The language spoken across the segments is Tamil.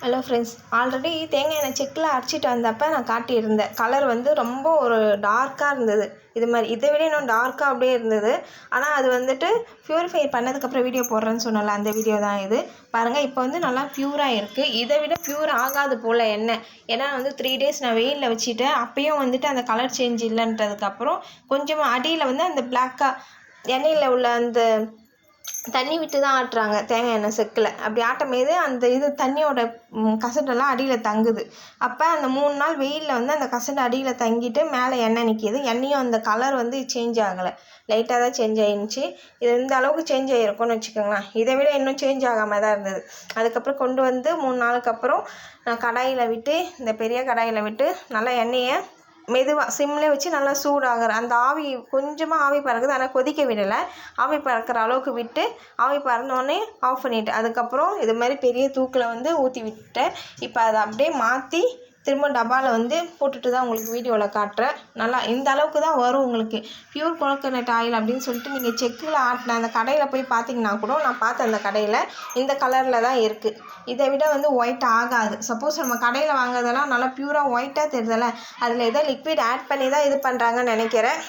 ஹலோ ஃப்ரெண்ட்ஸ், ஆல்ரெடி தேங்காய் எண்ணெய் செக்கில் அரைச்சிட்டு வந்தப்போ நான் காட்டியிருந்தேன். கலர் வந்து ரொம்ப ஒரு டார்க்காக இருந்தது. இது மாதிரி இதை விட இன்னும் டார்க்காக அப்படியே இருந்தது. ஆனால் அது வந்துட்டு ப்யூரிஃபை பண்ணதுக்கப்புறம் வீடியோ போடுறேன்னு சொன்னல, அந்த வீடியோ தான் இது. பாருங்கள், இப்போ வந்து நல்லா ப்யூராக இருக்குது. இதை விட ப்யூர் ஆகாது போல் எண்ணெய். ஏன்னா வந்து 3 days நான் வெயிலில் வச்சுட்டேன். அப்பயும் வந்துட்டு அந்த கலர் சேஞ்ச் இல்லைன்றதுக்கப்புறம் கொஞ்சமாக அடியில் வந்து அந்த பிளாக்காக எண்ணெயில் உள்ள அந்த தண்ணி விட்டு தான் ஆட்டுறாங்க தேங்காய் எண்ணெய் செக்கில். அப்படி ஆட்டும்போது அந்த இது தண்ணியோட கசடெல்லாம் அடியில் தங்குது. அப்போ அந்த 3 நாள் வெயிலில் வந்து அந்த கசடு அடியில் தங்கிட்டு மேலே எண்ணெய் நிற்கிது. எண்ணெயும் அந்த கலர் வந்து சேஞ்ச் ஆகலை, லைட்டாக தான் சேஞ்ச் ஆகிருந்துச்சி. இது இந்த அளவுக்கு சேஞ்ச் ஆகிருக்கும்னு வச்சுக்கோங்களேன். இதை விட இன்னும் சேஞ்ச் ஆகாமல் தான் இருந்தது. அதுக்கப்புறம் கொண்டு வந்து 3 நாளுக்கு அப்புறம் நான் கடாயில் விட்டு, இந்த பெரிய கடாயில் விட்டு நல்லா எண்ணெயை மெதுவாக சிம்லே வச்சு நல்லா சூடாகிற அந்த ஆவி கொஞ்சமாக ஆவி பறக்குது. ஆனால் கொதிக்க விடலை. ஆவி பறக்கிற அளவுக்கு விட்டு ஆவி பறந்தோடனே ஆஃப் பண்ணிவிட்டு அதுக்கப்புறம் இது மாதிரி பெரிய தூக்கில் வந்து ஊற்றி விட்டேன். இப்போ அதை அப்படியே மாற்றி திரும்ப டப்பாவில் வந்து போட்டுட்டு தான் உங்களுக்கு வீடியோவில் காட்டுறேன். நல்லா இந்த அளவுக்கு தான் வரும் உங்களுக்கு. பியூர் கோகோனட் ஆயில் அப்படின்னு சொல்லிட்டு நீங்கள் செக்கில் ஆட்டின அந்த கடையில் போய் பார்த்தீங்கன்னா கூட, நான் பார்த்த அந்த கடையில் இந்த கலரில் தான் இருக்குது. இதை விட வந்து ஒயிட் ஆகாது. சப்போஸ் நம்ம கடையில் வாங்குறதெல்லாம் நல்லா பியூராக ஒயிட்டாக தெரியுதுல்ல, அதில் ஏதோ லிக்விட் ஆட் பண்ணி தான் இது பண்ணுறாங்கன்னு நினைக்கிறேன்.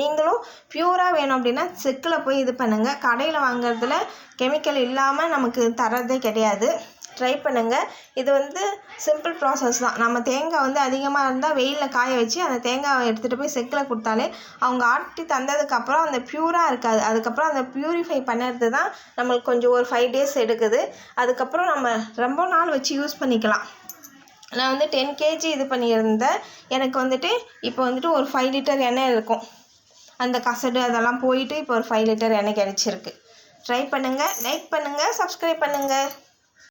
நீங்களும் பியூராக வேணும் அப்படின்னா செக்கில் போய் இது பண்ணுங்கள். கடையில் வாங்குறதுல கெமிக்கல் இல்லாமல் நமக்கு தரதே கிடையாது. ட்ரை பண்ணுங்கள். இது வந்து சிம்பிள் ப்ராசஸ் தான். நம்ம தேங்காய் வந்து அதிகமாக இருந்தால் வெயிலில் காய வச்சு அந்த தேங்காயை எடுத்துகிட்டு போய் செக்கில் கொடுத்தாலே அவங்க ஆட்டி தந்ததுக்கப்புறம் அந்த ப்யூராக இருக்காது. அதுக்கப்புறம் அந்த ப்யூரிஃபை பண்ணுறது தான் நம்மளுக்கு கொஞ்சம் ஒரு 5 days எடுக்குது. அதுக்கப்புறம் நம்ம ரொம்ப நாள் வச்சு யூஸ் பண்ணிக்கலாம். நான் வந்து 10 kg இது பண்ணியிருந்தேன். எனக்கு வந்துட்டு இப்போ வந்துட்டு ஒரு 5 லிட்டர் எண்ணெய் இருக்கும். அந்த கசடு அதெல்லாம் போயிட்டு இப்போ ஒரு 5 லிட்டர் எண்ணெய் கிடச்சிருக்கு. ட்ரை பண்ணுங்கள், லைக் பண்ணுங்கள், சப்ஸ்கிரைப் பண்ணுங்கள்.